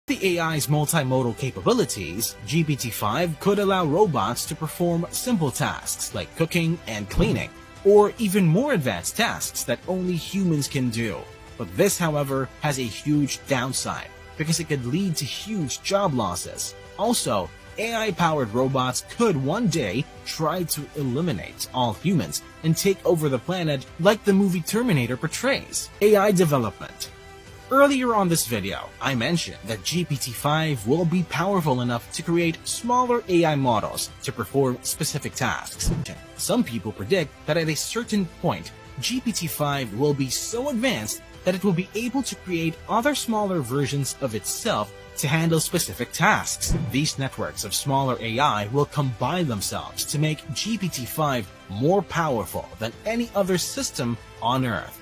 The AI's multimodal capabilities, GPT-5 could allow robots to perform simple tasks like cooking and cleaning, or even more advanced tasks that only humans can do. But this, however, has a huge downside because it could lead to huge job losses. Also, AI-powered robots could one day try to eliminate all humans and take over the planet like the movie Terminator portrays. AI development. Earlier on this video, I mentioned that GPT-5 will be powerful enough to create smaller AI models to perform specific tasks. Some people predict that at a certain point, GPT-5 will be so advanced that it will be able to create other smaller versions of itself to handle specific tasks. These networks of smaller AI will combine themselves to make GPT-5 more powerful than any other system on Earth.